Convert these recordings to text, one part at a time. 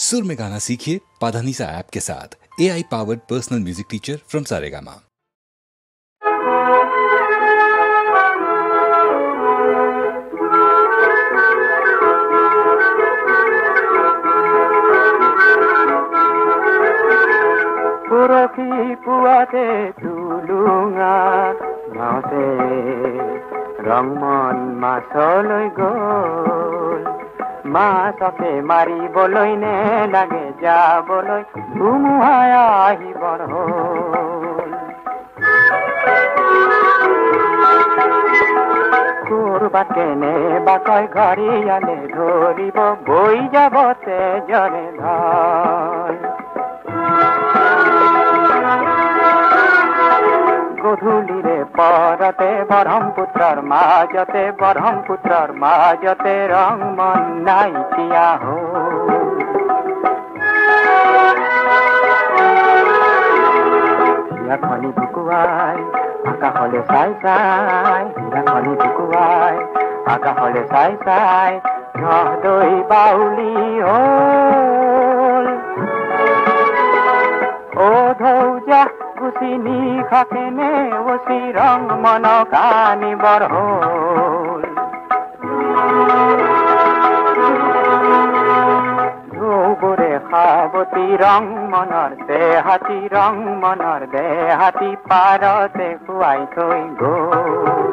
सुर में गाना सीखिए पाधानीसा ऐप के साथ। AI powered personal music teacher from Saregama. पुरखी पुआते तुलुङा नाते रङमन मासलै गल मासके मारिবলৈ নে লাগে যাবলৈ ধুমুহাই আহিবৰ হ'ল কৰবাত কেনেবাকৈ ঘৰিয়ালে ধৰিব বৈ যাব তেজৰে ধাৰ গধূলিৰে পৰতে ব্ৰহ্মপুত্ৰৰ মাজতে ৰংমন নাইকিয়া হ'ল হিয়াখনি বুকুৱাই আকাশলে চাই চাই হিয়াখনি বুকুৱাই আকাশলে চাই চাই নদৈ বাউলি হ'ল ও ধৌজা গুচিনি খাকেনে ওচি ৰং মন কানিবৰ হ'ল ধৌবৰে খাবতি ৰং মনৰ দেহাতী পাৰতে খুৱাই থৈ গ'ল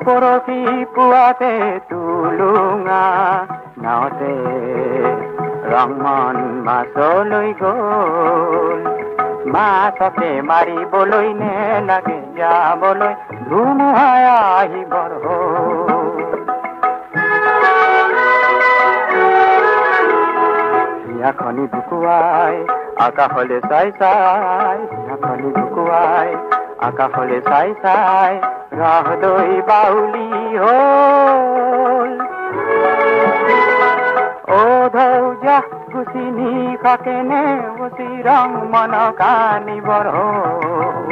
পৰখি পুৱাতে তুলুঙা নাওতে ৰংমন মাছলৈ গ'ল মাছকে মাৰিবলৈ নে লাগে যাবলৈ ধুমুহাই আহিবৰ হ'ল হিয়াখনি বুকুৱাই আকাশলে চাই চাই হিয়াখনি বুকুৱাই আকাশলে চাই চাই ৰহদৈ বাউলি হ'ল ও ধৌজা গুচিনি খাকেনে ওচি ৰং মন কানিবৰ হ'ল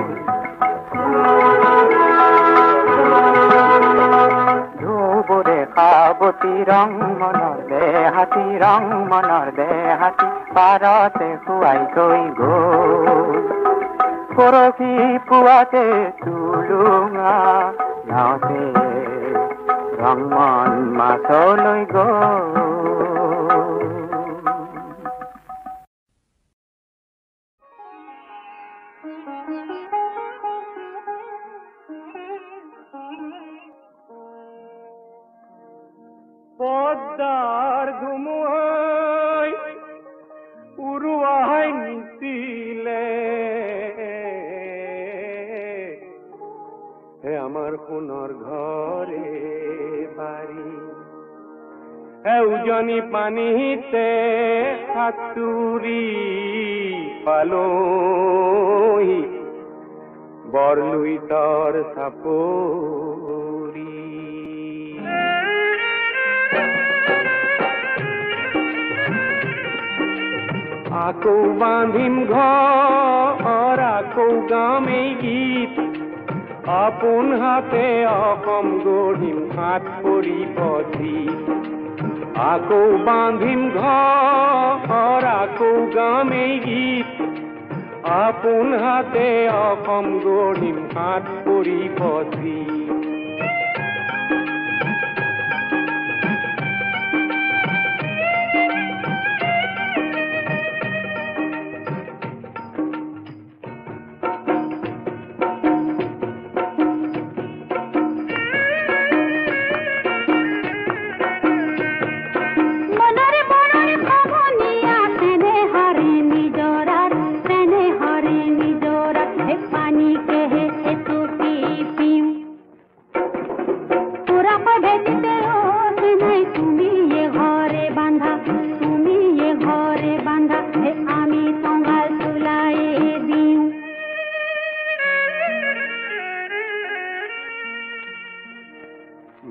ধৌবৰে খাবতি ৰং মনৰ দেহাতী পাৰতে খুৱাই থৈ গ'ল পৰখি পুৱাতে তুলুঙা নাওতে ৰংমন মাছলৈ গ'ল পদ্মাৰ ধুমুহাই উৰুৱাই নিছিলে হে আমাৰ সোণৰ ঘৰে বাৰী হে উজনি পানীতে সাঁতুৰি পালহি বৰলুইতৰ চাপৰি আকৌ বান্ধিম ঘৰ আকৌ গাম এই গীত আপোন হাতে অসম গঢ়িম হাত পৰিব ধীৰ আকৌ বান্ধিম ঘৰ আকৌ গাম এই গীত আপোন হাতে অসম গঢ়িম হাত পৰিব ধীৰ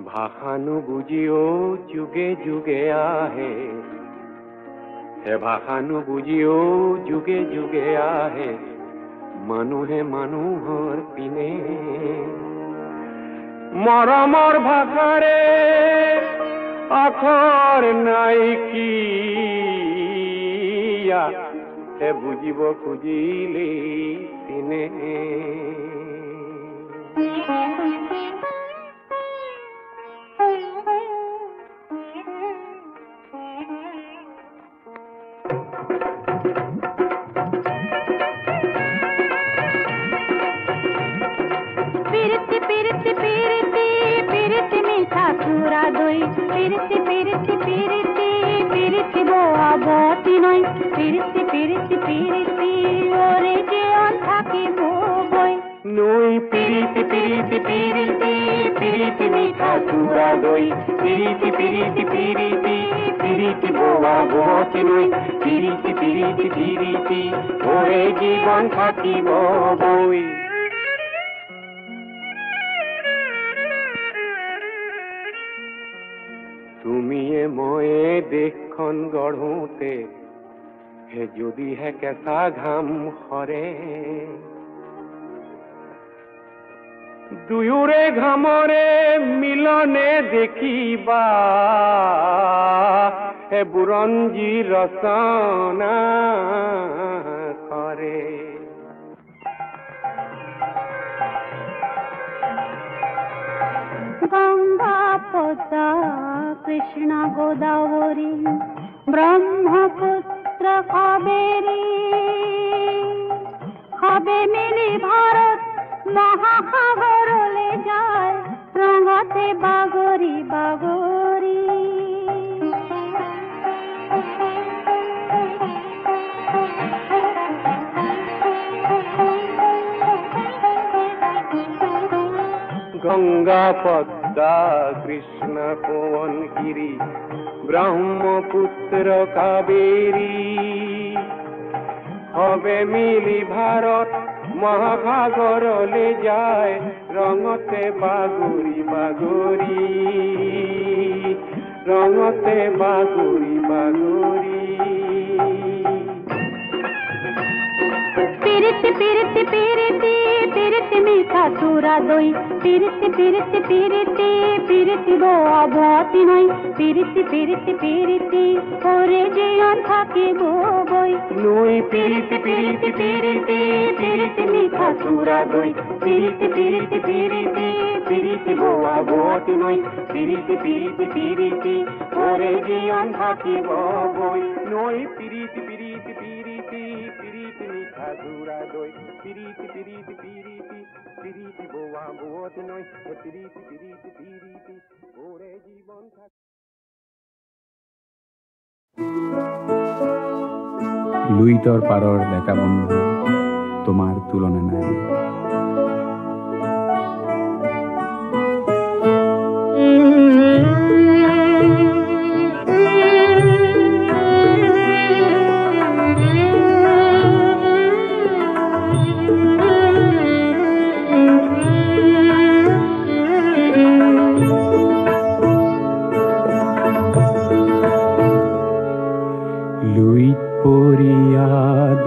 ভাষানো বুজিও যুগে যুগে আহে হে ভাষানো বুজিও যুগে যুগে আহে মানুহে মানুহৰ পিনে মৰমৰ ভাষাৰে আখৰ নাই কি দিয়া হে বুজিব খুজিলে চিনে পিরিতি পিরিতি পিরিতি পিরিতি মিঠা চূড়া দই পিরিতি পিরিতি পিরিতি পিরিতি বোয়া বতি নয় পিরিতি পিরিতি পিরিতি ওরে জীবন থাকিব বই নই পিরিতি পিরিতি পিরিতি পিরিতি মিঠা চূড়া দই পিরিতি পিরিতি পিরিতি পিরিতি বোয়া বতি নয় পিরিতি পিরিতি পিরিতি ওরে জীবন থাকিব বই তুমিয়ে ময়ে দেশখন গঢ়োতে হে যদিহে কেঁচা ঘাম সৰে দুয়োৰে ঘামৰে মিলনে দেখিবা হে বুৰঞ্জী ৰচনা কৰে গঙ্গা পদ্মা কৃষ্ণ গোদাবরী ব্রহ্মপুত্র কাবেরী হবে মিলি ভারত মহাসাগরলে যায় রঙতে বাগরি বাগরি গঙ্গা পদ্মা কৃষ্ণ পবন গিরি ব্রহ্মপুত্র কাবেরী হবে মিলি ভারত মহাসাগরলে যায় রঙতে বাগরি বাগরি রঙতে বাগরি বাগরি পিরিতি পিরিতি পিরিতি পিরিতি মিঠা চূড়া দই পিরিতি পিরিতি পিরিতি পিরিতি বোয়া বতি নয় পিরিতি পিরিতি পিরিতি ওরে জীবন থাকিব বই নই পিরিতি পিরিতি পিরিতি পিরিতি মিঠা চূড়া দই পিরিতি পিরিতি পিরিতি পিরিতি বোয়া বতি নয় পিরিতি পিরিতি পিরিতি ওরে জীবন থাকিব বই নই পিরিতি পিরিতি পিরিতি পিরিতি মিঠা চূড়া দই পিরিতি পিরিতি পিরিতি পিরিতি বোয়া বতি নয় পিরিতি পিরিতি পিরিতি ওরে জীবন লুইতর পারর দেখা বন্ধু তোমার তুলনা নাই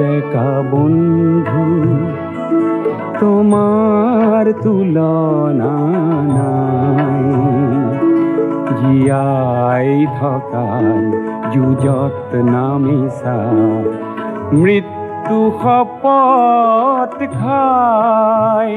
দেখা বন্ধু তোমার তুলনা নাই জীয়াই থকাৰ যুঁজত নামিছা মৃত্যু শপত খাই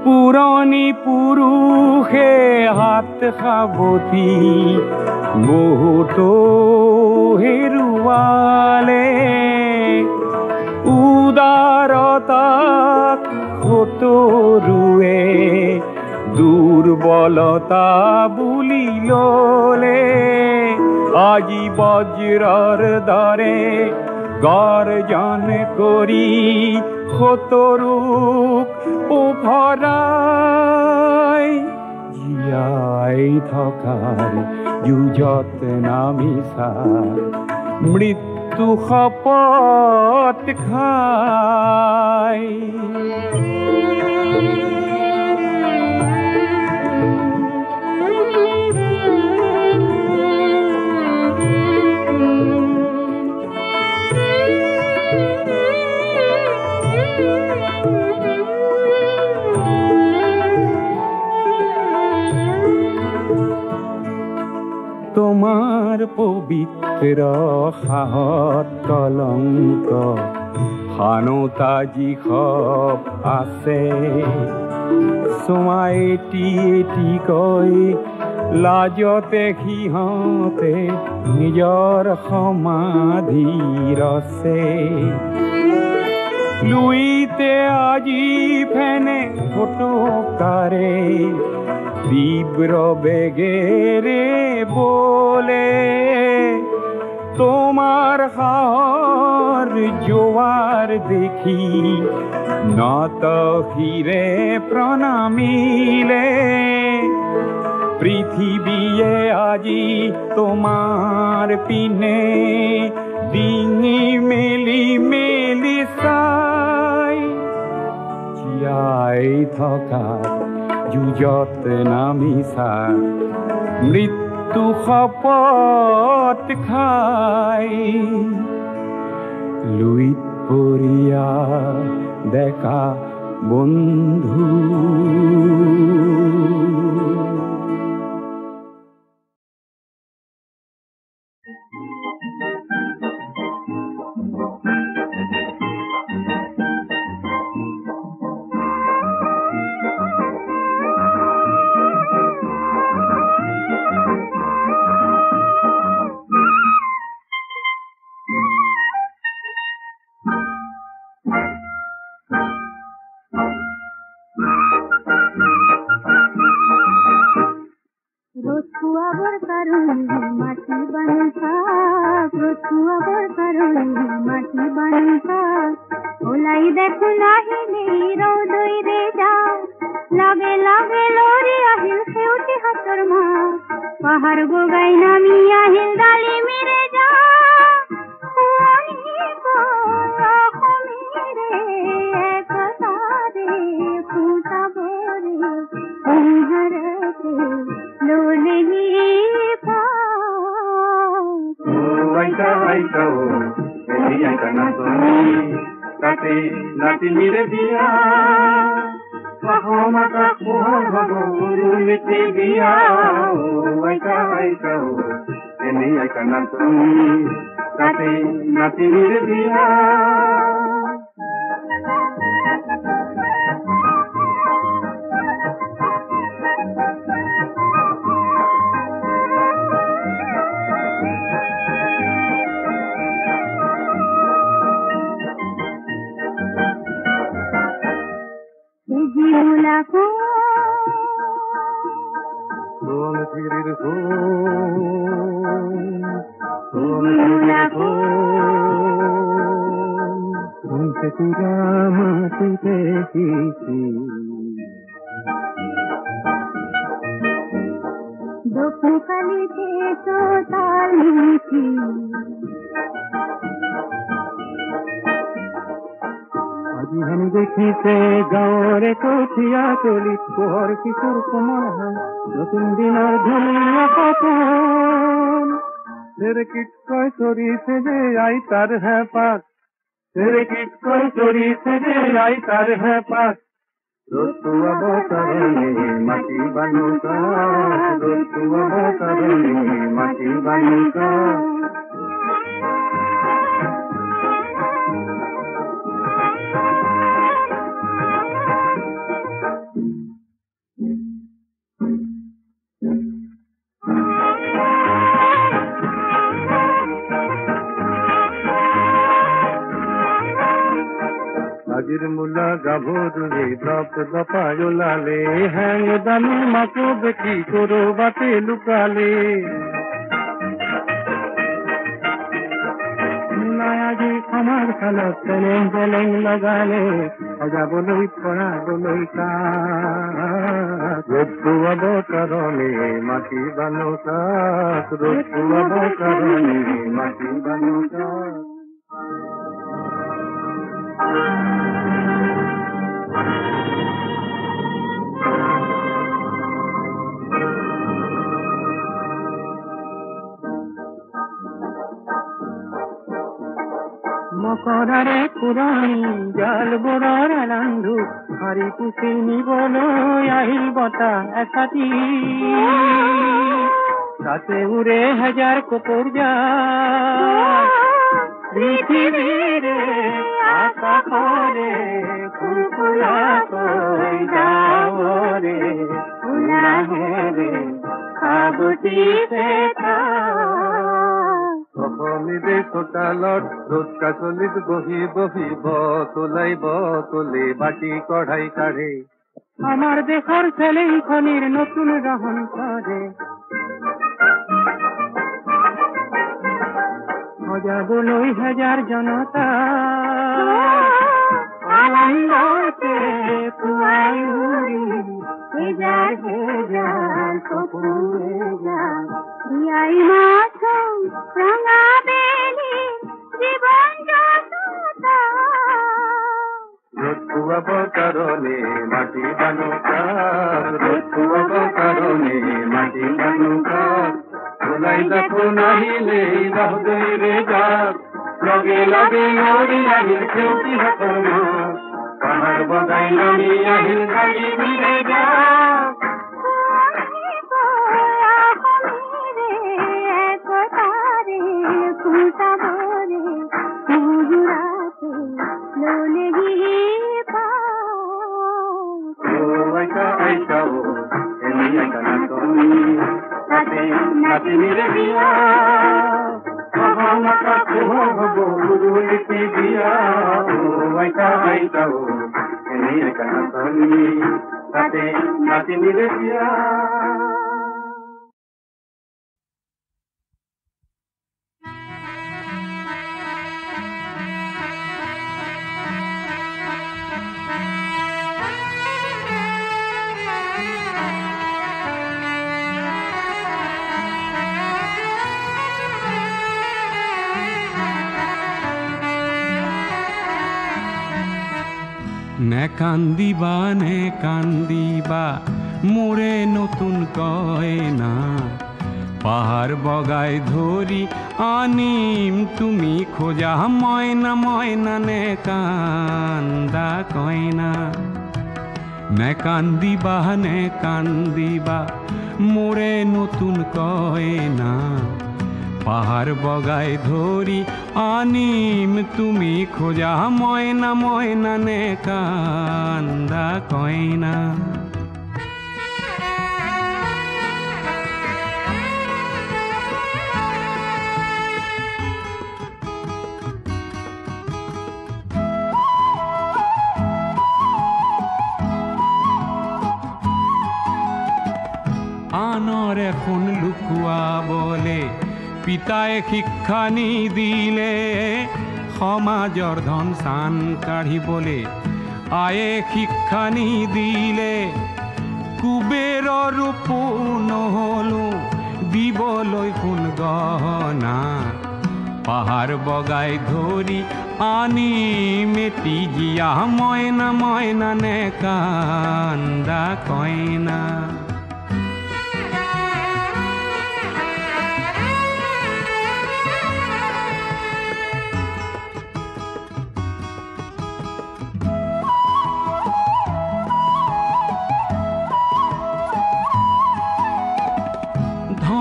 পুৰণি পুৰুষে হাত সাৱটি বহুতো হেৰুৱালে উদাৰতাক সতৰুৱে দুৰ্বলতা বুলি ল'লে আজি বজ্ৰৰ দৰে গৰ্জন কৰি সতৰুক উফৰাই জীয়াই থকাৰ যুঁজত নামিছা মৃত্যু শপত খাই তোমার পবিত্র হাত কলঙ্ক হানতাজি খব আছে সোমাই এটি এটি কৈ লাজতে সিহঁতে নিজৰ সমাধি ৰচে লুইতে আজি ফেনে ফটোকারে তীব্র বেগেরে বলে তোমার হার জোয়ার দেখি নত হিরে প্রণামিলে পৃথিবীয়ে আজি তোমার পিনে ডিঙি মেলি মেলি চাই জীয়াই থকাৰ যুঁজত নামিছা মৃত্যু শপত খাই লুইত পৰিয়া ডেকা বন্ধু দেখিছে গাঁৱৰে কঠীয়া তলিত পোহৰ কিশোৰ কোমল হয় নতুন দিনৰ ধুনীয়া সপোন চেৰেকিত কৈ চৰিছে যে আইতাৰ হেঁপাত চেৰেকিত কৈ চৰিছে যে আইতাৰ হেঁপাত ৰতুৱাব কাৰণে মাটি বানুকা ৰতুৱাব কাৰণে মাটি বানুকা আজিৰ মূলা গাভৰুৱে দপ দপাই ওলালে হেং দামী মাকো দেখি কৰবাতে লুকালে মূলাই আজি আমাৰ খালত চেলেং চেলেং লগালে সজাবলৈ পৰাবলৈ তাক ৰতুৱাব কাৰণে মাটি বানুকাক ৰতুৱাব কাৰণে মাটি বানুকাক মকৰাৰে পুৰণি জালবোৰৰ ৰান্ধু হাৰি পুচি নিবলৈ আহিল বতাহ এচাতি আকাশে উড়ে হাজার কপুর যায় পৃথিবীরে আকাশরে ফুলফুলা কই যাও রে ফুলাহে রে আগতি সেতা অসমিদে চোতালত রোদ কাছলিত বহি বহি বতলাইব তোলে বাটি কঢ়াই কাঢ়ে আমার দেশৰ ছেলেই খনিৰ নতুন ৰহন কৰে সজাবলৈ হাজাৰ জনতা আনন্দতে পুৱাই উৰি হেজাৰ হেজাৰ চকুৰে যাম বিয়াই মাছ ৰঙা বেলি জীৱন যততা রোদ খুয়াব কারণে মাটি বানুকা রোদ খুয়াব কারণে মাটি বানুকা ওলাই দেখো নাহিলে রহদৈ রে যাক লগে লগে নদী আহিল খেউতি হাতৰ মাছ পাহাৰ বগাই নামি আহিল গাড়ী মিলে যাক নাতিনির বিয়া মহামাতা হব গুরুলিপি দিয়া আইতা আইতাও এনে কানাতনি তাতে নাতিনির বিয়া নে কান্দিবা মোরে নতুন কয়না পাহাড় বগাই ধরি আনিম তুমি খোঁজা ময়না ময়না নে কান্দা কয়না নে কান্দিবা মোরে নতুন কয়না পাহাড় বগাই ধরি আনিম তুমি খোঁজা ময়না ময়না নে কান্দা কয়না আনৰ এখন লুকুয়া বলে পিতায়ে শিক্ষা নিদিলে সমাজৰ ধন চান কাঢ়িবলে আয়ে শিক্ষা নিদিলে কুবেৰৰ ৰূপ নহলো দিবলৈ সোণ গহনা পাহাৰ বগাই ধৰি আনি মেটি জিয়া ময়না ময়না নে কান্দা কয়না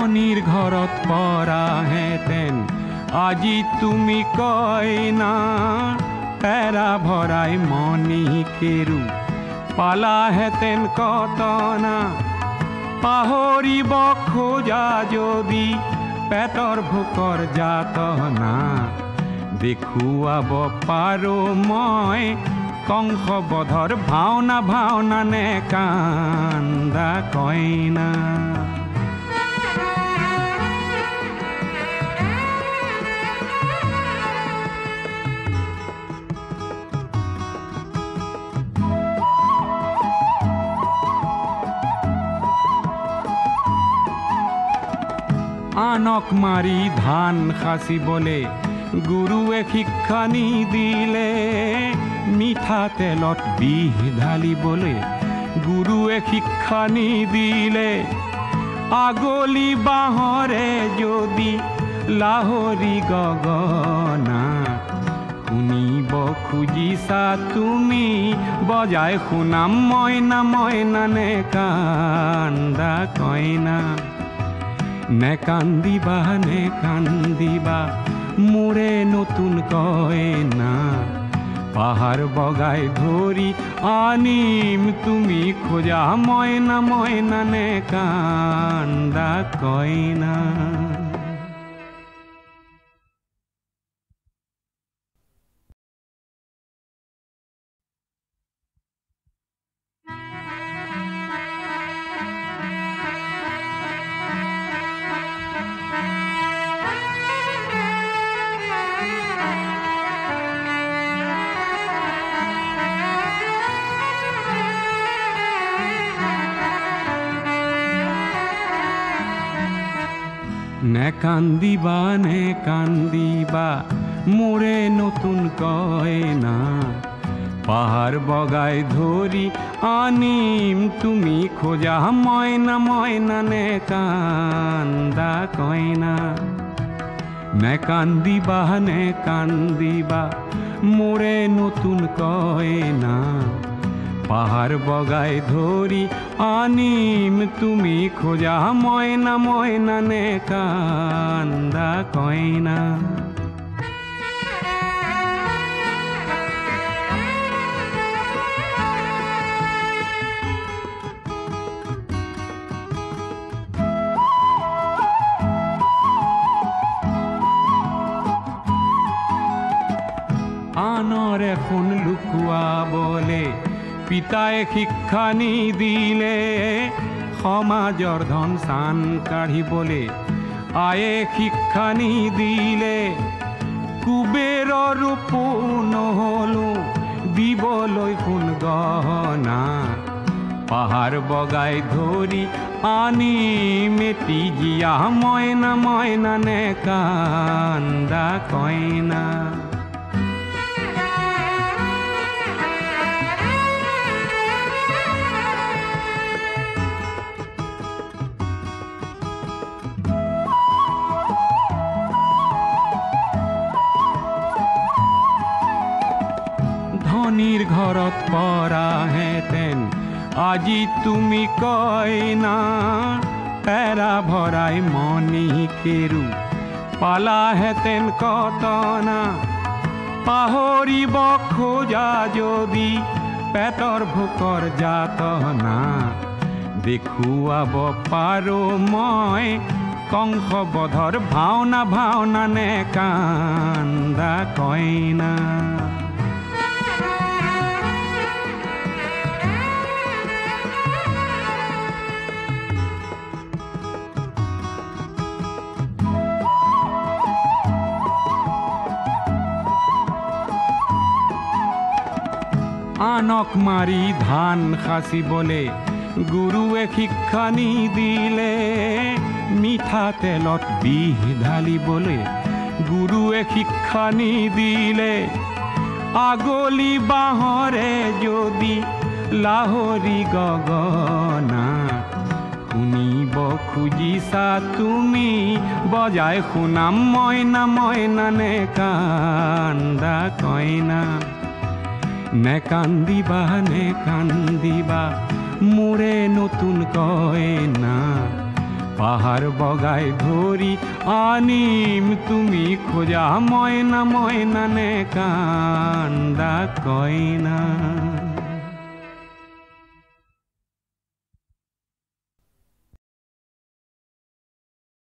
ধনীৰ ঘৰত পৰা হেতেন আজি তুমি কয়না পেৰা ভৰাই মণি কেৰু পালা হেতেন কতনা পাহৰিব খোজা যদি পেটৰ ভোকৰ যাতনা দেখুৱাব পাৰো মই কংসবধৰ ভাওনা ভাওনা নে কান্দা কয়না আনক মাৰি ধান খাচিবলে গুৰুৱে শিক্ষা নিদিলে মিঠা তেলত বিহ ঢালিবলে গুৰুৱে শিক্ষা নিদিলে আগলি বাঁহৰে যদি লাহৰি গগনা শুনিব খুজিছা তুমি বজাই শুনাম ময়না ময়না নে কান্দা কয়না নে কান্দিবা মোৰে নতুন কইনা পাহাৰ বগাই ধৰি আনিম তুমি খোজা মইনা মইনা নে কান্দা কইনা। নে কান্দিবা মোৰে নতুন কইনা পাহাৰ বগাই ধৰি আনিম তুমি খোজা মইনা মইনা নে কান্দা কইনা। নে কান্দিবা মোৰে নতুন কইনা পাহাৰ বগাই ধৰি আনিম তুমি খোজা মইনা মইনা নে কান্দা কইনা। আনৰ এখন লুকুৱাবলে পিতাই শিক্ষা নিদিলে, সমাজৰ ধন চান কাঢ়িবলে আয়ে শিক্ষা নিদিলে, কুবেৰৰ ৰূপো নহলো দিবলৈ সোণ গহনা পাহাৰ বগাই ধৰি আনি মেটি জীয়া মইনা মইনা নে কান্দা কইনা। ধনীৰ ঘৰত পৰা হেতেন আজি তুমি কইনা, পেৰা ভৰাই মণি কেৰু পালাহেতেন কটনা। পাহৰিব খোজা যদি পেটৰ ভোকৰ যাতনা, দেখুৱাব পাৰো মই কংসবধৰ ভাওনা ভাওনা নে কান্দা কইনা। আনক মাৰি ধান সাচিবলে গুৰুৱে শিক্ষা নিদিলে, মিঠাতেলত বিহ ঢালিবলে গুৰুৱে শিক্ষা নিদিলে। আগলি বাঁহৰে যদি লাহৰি গগনা, শুনিব খুজিছা তুমি বজাই শুনাম মইনা মইনা নে কান্দা কইনা। নে কান্দিবা মোৰে নতুন কইনা, পাহাৰ বগাই ধৰি আনিম তুমি খোজা মইনা মইনা নে কান্দা কইনা।